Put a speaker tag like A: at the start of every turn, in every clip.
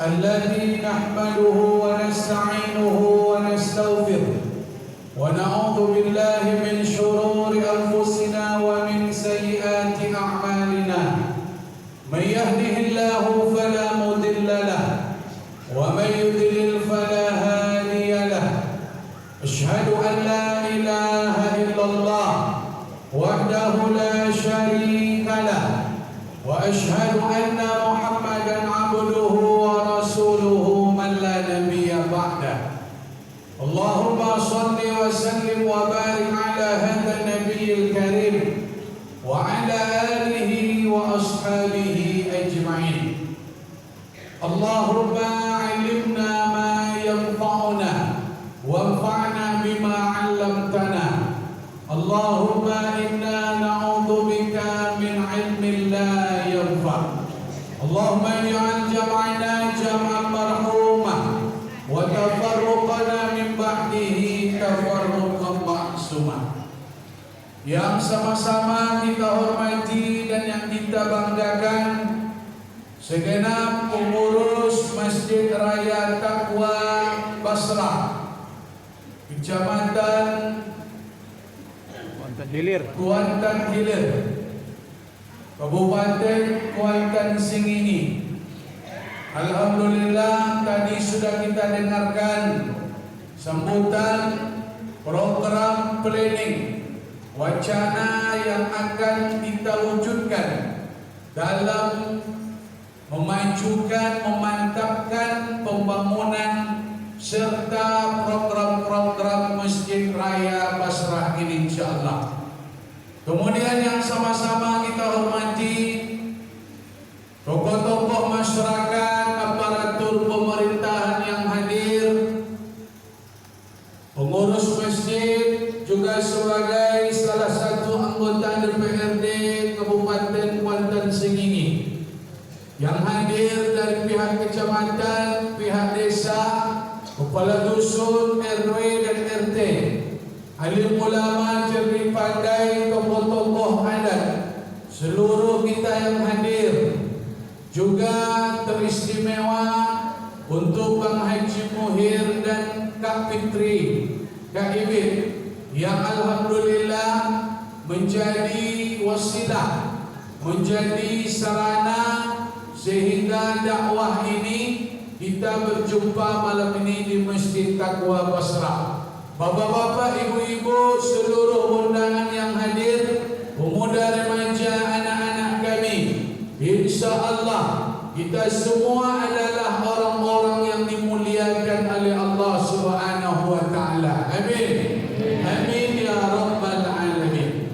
A: الذي نحمده ونستعينه ونستغفره ونعوذ بالله من شرور أنفسنا ومن سيئات أعمالنا. من يهده الله فلا مضل له ومن يضلل فلا هادي له. أشهد أن لا إله إلا الله وحده لا شريك له وأشهد أن محمدا عبده ورسوله من لا نبي بعده. اللهم صل وسلم وبارك على هذا النبي الكريم وعلى آله وأصحابه أجمعين. اللهم علمنا ما ينفعنا وانفعنا بما علمتنا. اللهم إنا نعوذ بك من علم لا ينفع. اللهم اجعل جمعنا جمعا مرحوما وتفرقنا من بعده تفرقا معصوما. Yang sama-sama kita hormati dan yang kita banggakan segenap pengurus Masjid Raya Taqwa Basrah, Kecamatan Kuantan Hilir, Kabupaten Kuantan Sengingi. Alhamdulillah, tadi sudah kita dengarkan sambutan program planning wacana yang akan kita wujudkan dalam memajukan, memantapkan pembangunan serta program-program Masjid Raya Basrah ini, insyaallah. Kemudian yang sama-sama kita hormati tokoh-tokoh masyarakat, aparatur pemerintahan yang hadir, pengurus masjid, juga sebagai salah satu anggota DPRD Kabupaten Kuantan Sengingi yang hadir dari pihak kecamatan, pihak desa, kepala dusun, RW dan RT, alim ulama, cerdik pandai, tokoh-tokoh adat, seluruh kita yang hadir. Juga teristimewa untuk Bang Haji Muhir dan Kak Fitri, Kak Ibit, yang alhamdulillah menjadi wasilah, menjadi sarana sehingga dakwah ini kita berjumpa malam ini di Masjid Taqwa Basrah. Bapak-bapak, ibu-ibu, seluruh undangan yang hadir, pemuda, remaja, anak-anak kami, insyaallah kita semua adalah orang-orang yang dimuliakan oleh Allah Subhanahu wa taala. Amin. Amin ya rabbal alamin.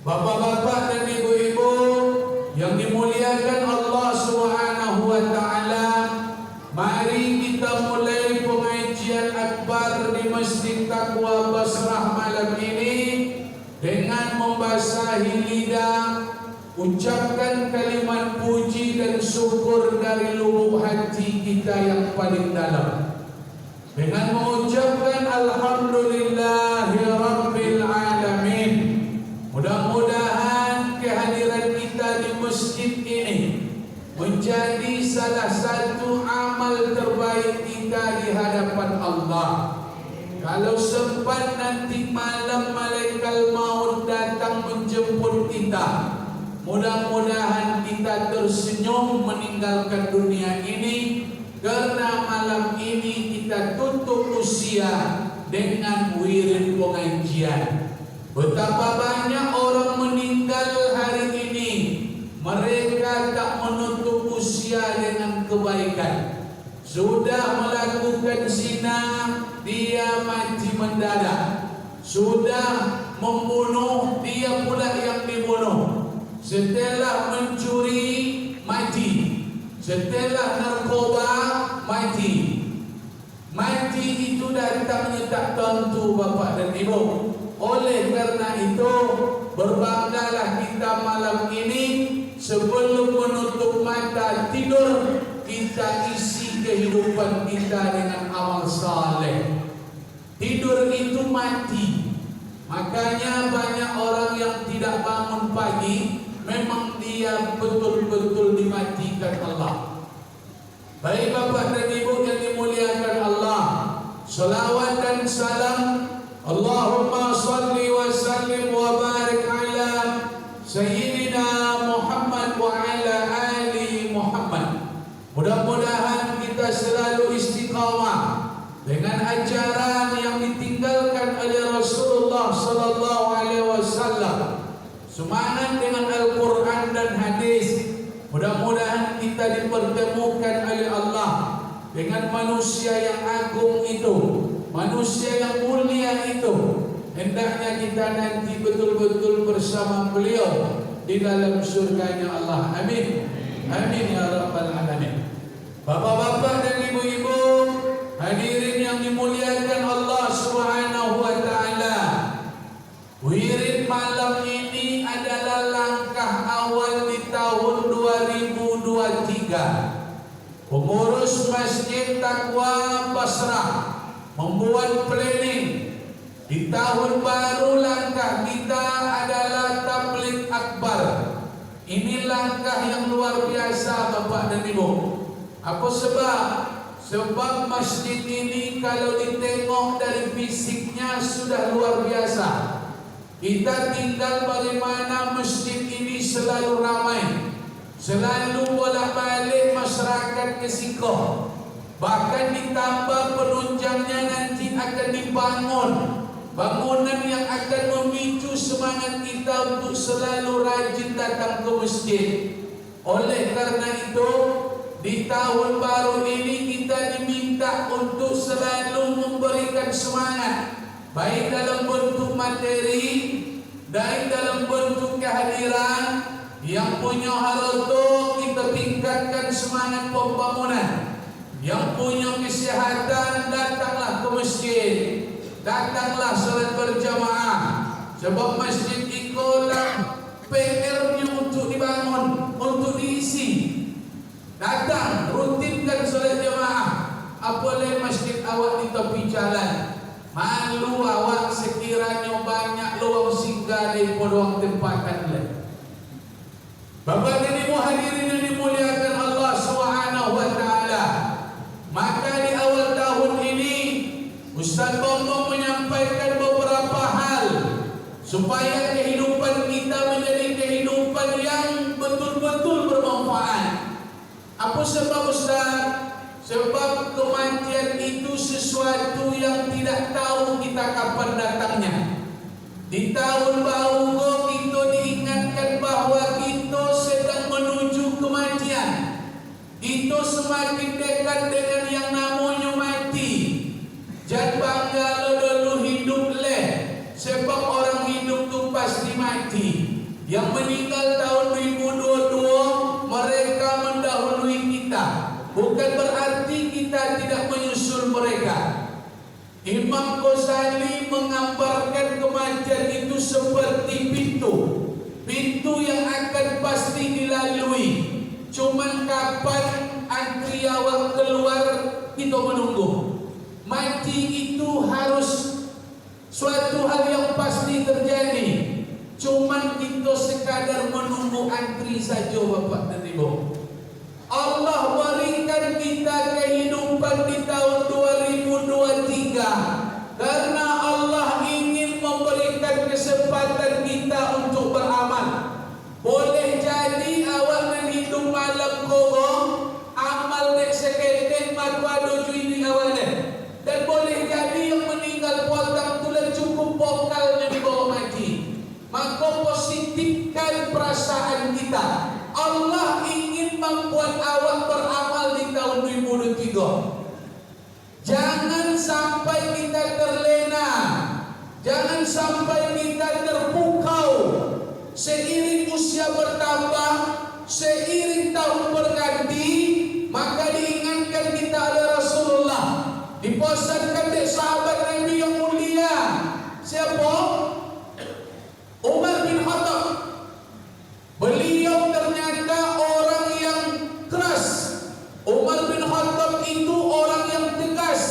A: Bapak-bapak dan ibu-ibu yang dimuliakan Allah Subhanahu wa taala, mari kita mulai pengajian akbar di Masjid Taqwa Basrah malam ini dengan membasahi lidah, ucapkan kalimat puji dan syukur dari lubuk hati kita yang paling dalam, dengan mengucapkan alhamdulillahi rabbil alamin. Mudah-mudahan kehadiran kita di masjid ini menjadi salah satu amal terbaik kita di hadapan Allah. Kalau sempat nanti malam malaikat maut datang menjemput kita, mudah-mudahan kita tersenyum meninggalkan dunia ini, karena malam ini kita tutup usia dengan wirid pengajian. Betapa banyak orang meninggal hari ini, mereka tak menutup usia dengan kebaikan. Sudah melakukan zina, dia mati mendadak. Sudah membunuh, dia pula yang dibunuh. Setelah mencuri, mati. Setelah narkoba, mati. Mati itu datangnya tak tentu, bapak dan ibu. Oleh karena itu, berbanggalah kita malam ini. Sebelum menutup mata tidur, kita isi kehidupan kita dengan amal saleh. Tidur itu mati. Makanya banyak orang yang tidak bangun pagi, memang dia betul-betul dimatikan Allah. Baik Bapak dan Ibu yang dimuliakan Allah, salawat dan salam Allahumma salli wa sallim wa barik ala Sayyidina Muhammad wa ala ali Muhammad. Mudah-mudahan kita selalu istiqamah dengan ajaran yang ditinggalkan oleh Rasulullah sallallahu alaihi wasallam. Semangat dengan Al-Quran dan hadis. Mudah-mudahan kita dipertemukan oleh Allah dengan manusia yang agung itu, manusia yang mulia itu. Hendaknya kita nanti betul-betul bersama beliau di dalam surganya Allah. Amin. Amin ya rabbal alamin. Bapak-bapak dan ibu-ibu, hadirin yang dimuliakan Allah Subhanahu wa taala. Wirid malam ini adalah langkah awal di tahun 2023. Pengurus Masjid Taqwa Basrah membuat planning. Di tahun baru langkah kita adalah tabligh akbar. Ini langkah yang luar biasa Bapak dan Ibu. Apa sebab? Sebab masjid ini kalau ditengok dari fisiknya sudah luar biasa. Kita tinggal bagaimana masjid ini selalu ramai, selalu bolak-balik masyarakat ke Sikoh. Bahkan ditambah penunjangnya nanti akan dibangun bangunan yang akan memicu semangat kita untuk selalu rajin datang ke masjid. Oleh karena itu, di tahun baru ini kita diminta untuk selalu memberikan semangat, baik dalam bentuk materi, baik dalam bentuk kehadiran. Yang punya harta kita tingkatkan semangat pembangunan. Yang punya kesihatan datanglah ke masjid, datanglah salat berjamaah. Sebab masjid ikolah PR-nya untuk dibangun, untuk diisi. Datang, rutinkan salat jamaah. Apalagi masjid awak di tepi jalan. Malu awak sekiranya banyak luang singgah di podong tempatan lain. Bapak dan Ibu hadirin yang dimuliakan Allah Subhanahu wa taala. Maka di awal tahun ini Ustaz Bombong menyampaikan beberapa hal supaya kehidupan kita menjadi kehidupan yang betul-betul bermanfaat. Apa sebab Ustaz? Sebab kematian itu sesuatu yang tidak tahu kita kapan datangnya. Di tahun baru kita diingatkan bahawa kita sedang menuju kematian. Kita semakin dekat dengan yang namanya mati. Jangan bangga dulu hidup leh. Sebab orang hidup tu pasti mati. Yang meninggal tahun 2022 mereka mendahului kita. Bukan berarti kita tidak menyusul mereka. Imam Ghazali menggambarkan kematian itu seperti pintu. Pintu yang akan pasti dilalui. Cuman kapan antri awak keluar kita menunggu. Mati itu harus suatu hal yang pasti terjadi. Cuman kita sekadar menunggu antri saja Bapak dan Ibu. Allah berikan kita kehidupan di tahun 2023 karena Allah ingin memberikan kesempatan kita untuk beramal. Boleh jadi awak nan hidup malam korong amal dek seketek matu ado ini awalnya. Dan boleh jadi yang meninggal potong tulang cukup vokalnya di bawah mati. Maka positifkan perasaan kita. Allah ingin membuat awak beramal di tahun 2023. Jangan sampai kita terlena. Jangan sampai kita terpukau. Seiring usia bertambah, seiring tahun berganti, maka diingatkan kita oleh Rasulullah. Dipesankan oleh sahabat Nabi yang mulia. Siapa? Umar bin Khattab. Beliau ternyata orang yang keras. Umar bin Khattab itu orang yang tegas.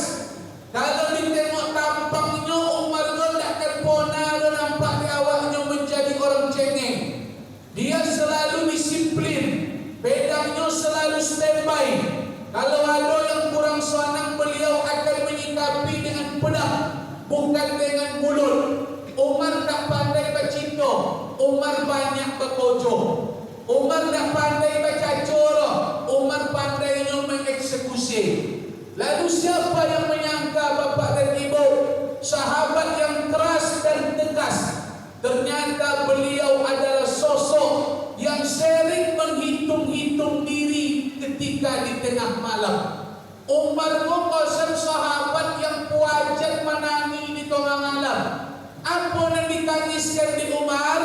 A: Kalau ditengok tampangnya Umar tidak akan pernah nampak di awaknya menjadi orang cengeng. Dia selalu disiplin. Pedangnya selalu standby. Kalau dengan pedang, bukan dengan mulut. Umar tak pandai bercinta, Umar banyak berkojo. Umar tak pandai baca coro, Umar pandainya mengeksekusi. Lalu siapa yang menyangka bapak dan ibu, sahabat yang keras dan tegas, ternyata beliau adalah sosok yang sering menghitung-hitung diri ketika di tengah malam. Umar merupakan sahabat yang puajan menangi di tengah malam. Apa yang ditangiskan di Umar?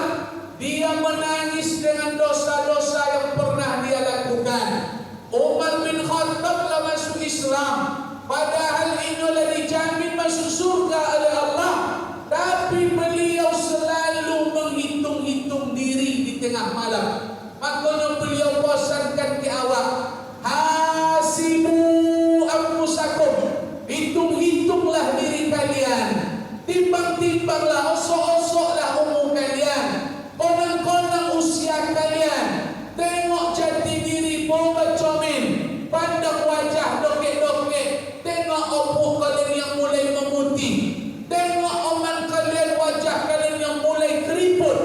A: Dia menangis dengan dosa-dosa yang pernah dia lakukan. Umar bin Khattab telah masuk Islam, padahal inilah dijamin masuk surga oleh Allah, tapi beliau selalu menghitung-hitung diri di tengah malam. Makanya beliau pesankan ke awak, hasibu anfusakum, hitung-hitunglah diri kalian, timbang-timbanglah, osok-osoklah umur kalian, konang-konang usia kalian, tengok jati diri boga comin, pandang wajah dokek-dokek, tengok opuk kalian yang mulai memutih, tengok oman kalian, wajah kalian yang mulai keriput,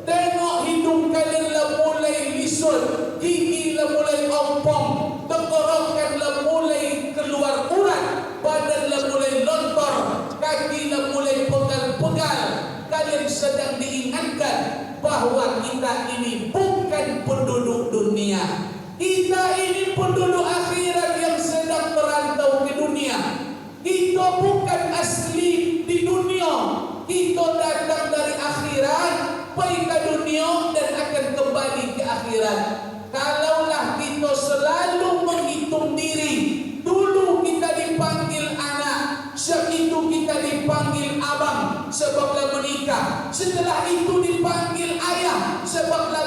A: tengok hidung kalian lah mulai lisut, gigi lah mulai ompong, tenggorokan lah mulai keluar urat, badan lah mulai lontor, kaki lah mulai pegal-pegal. Kalian sedang diingatkan bahwa kita ini bukan penduduk dunia, kita ini penduduk akhirat yang sedang merantau ke dunia. Kita bukan asli di dunia, kita datang dari akhirat, pergi ke dunia dan akan kembali ke akhirat. Kalaulah kita selalu menghitung diri, dulu kita dipanggil anak, setelah kita dipanggil abang sebablah menikah, setelah itu dipanggil ayah sebablah